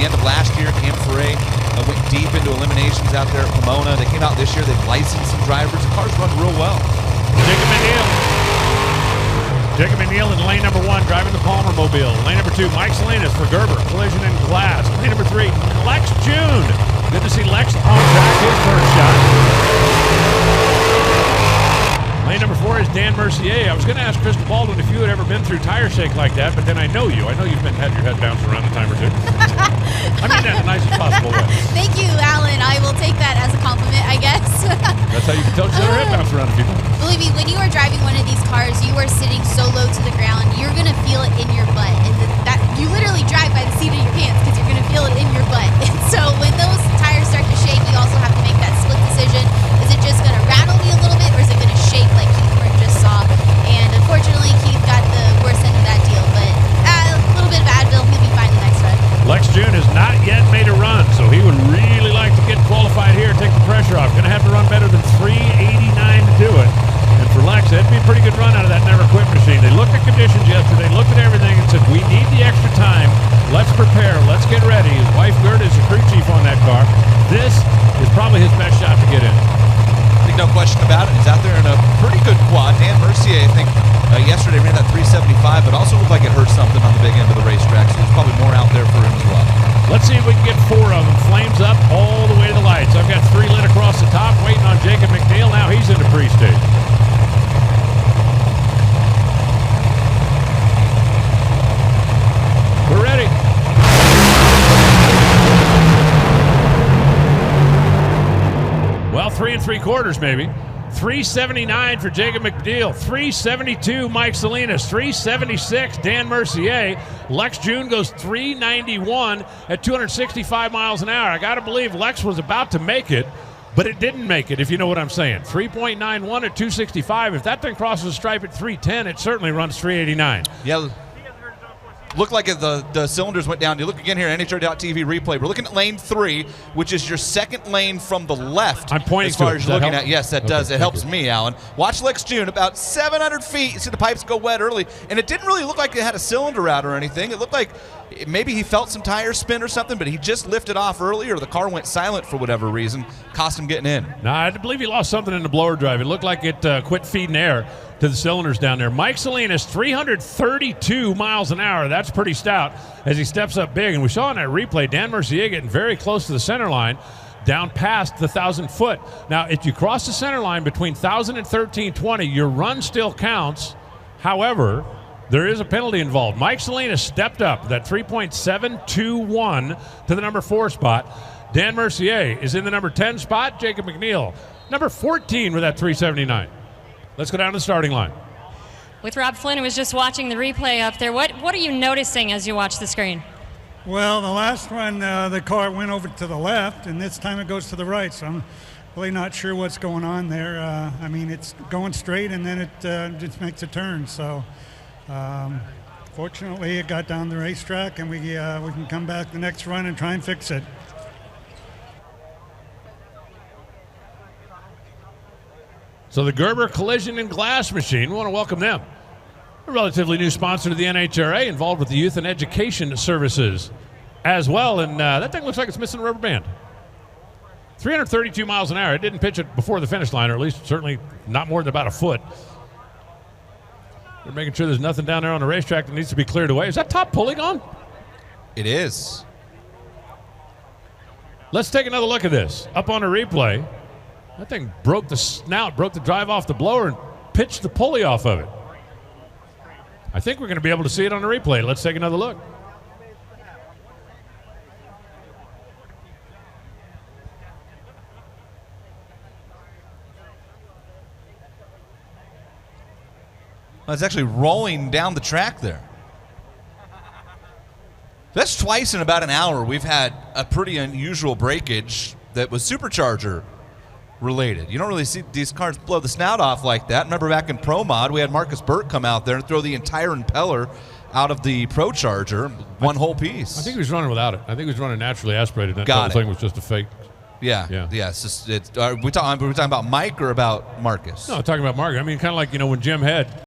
end of last year, Cam Ferret went deep into eliminations out there at Pomona. They came out this year. They've licensed some drivers. The cars run real well. Jacob McNeal in lane number 1, driving the Palmer Mobile. Lane number 2, Mike Salinas for Gerber, collision and glass. Lane number 3, Lex Joon. Good to see Lex on track, his first shot. Lane number 4 is Dan Mercier. I was going to ask Krista Baldwin if you had ever been through tire shake like that, but then I know you. I know you've had your head bounced around a time or two. I mean that in the nicest possible way. Thank you, Alan. I will take that as a compliment, I guess. That's how you can tell each other head bounce around a few times. Believe me, when you are driving one of these cars, you are sitting so low to the ground, you're going to feel it in your butt. And that you literally drive by the seat of your pants because you're going to feel it in your butt. And so when those tires start to shake, you also have to make that split decision. Is it just going to rattle me a little bit, or is it going to shake like Keith just saw? And unfortunately, Keith got the worst end of that deal. But a little bit of Advil, he'll be fine the next run. Lex Joon has not yet made a run, so he would really like to get qualified here, take the pressure off. Going to have to run better than 3:89 to do it. And for Lex, that'd be a pretty good run out of that never quit machine. They looked at conditions yesterday, looked at everything, and said, we need the extra time. Let's prepare. Let's get ready. His wife, Gerda, is the crew chief on that car. This is probably his best shot to get in. I think no question about it. He's out there in a pretty good quad. Dan Mercier, I think, yesterday ran that 375, but also looked like it hurt something on the big end of the racetrack, so there's probably more out there for him as well. Let's see if we can get 4 of them. Flames up all the way to the lights. I've got 3 lit across the top, waiting on Jacob McNeal. Now he's into pre-stage. We're ready. Well, 3 3/4 maybe. 379 for Jacob McNeal, 372 Mike Salinas, 376 Dan Mercier. Lex Joon goes 391 at 265 miles an hour. I got to believe Lex was about to make it, but it didn't make it, if you know what I'm saying. 3.91 at 265. If that thing crosses the stripe at 310, it certainly runs 389. Yeah. Looked like the cylinders went down. You look again here, NHR.TV replay. We're looking at lane 3, which is your second lane from the left. I'm pointing as far to it. as you're looking help? at. Yes, that does. It helps me, Alan. Watch Lex Joon, about 700 feet. You see the pipes go wet early, and it didn't really look like it had a cylinder out or anything. It looked like maybe he felt some tire spin or something, but he just lifted off early, or the car went silent for whatever reason, cost him getting in. No, I believe he lost something in the blower drive. It looked like it quit feeding air to the cylinders down there. Mike Salinas, 332 miles an hour. That's pretty stout as he steps up big. And we saw in that replay, Dan Mercier getting very close to the center line, down past the 1,000-foot. Now, if you cross the center line between 1,000 and 1,320, your run still counts. However, there is a penalty involved. Mike Salinas stepped up that 3.721 to the number 4 spot. Dan Mercier is in the number 10 spot. Jacob McNeal, number 14 with that 379. Let's go down to the starting line. With Rob Flynn, who was just watching the replay up there, what are you noticing as you watch the screen? Well, the last one, the car went over to the left, and this time it goes to the right, so I'm really not sure what's going on there. I mean, it's going straight, and then it just makes a turn. So, fortunately, it got down the racetrack, and we can come back the next run and try and fix it. So the Gerber Collision and Glass Machine, we want to welcome them. A relatively new sponsor to the NHRA, involved with the youth and education services as well. And that thing looks like it's missing a rubber band. 332 miles an hour. It didn't pitch it before the finish line, or at least certainly not more than about a foot. They're making sure there's nothing down there on the racetrack that needs to be cleared away. Is that top pulley gone? It is. Let's take another look at this. Up on the replay, that thing broke the snout, broke the drive off the blower, and pitched the pulley off of it. I think we're going to be able to see it on the replay. Let's take another look. Well, it's actually rolling down the track there. That's twice in about an hour we've had a pretty unusual breakage that was supercharger related. You don't really see these cars blow the snout off like that. Remember back in Pro Mod, we had Marcus Burke come out there and throw the entire impeller out of the Pro Charger, one whole piece. I think he was running without it. I think he was running naturally aspirated. That Got whole it. thing was just a fake. Yeah. It's just, are we talking about Mike or about Marcus? No, talking about Marcus. I mean, kind of like, when Jim Head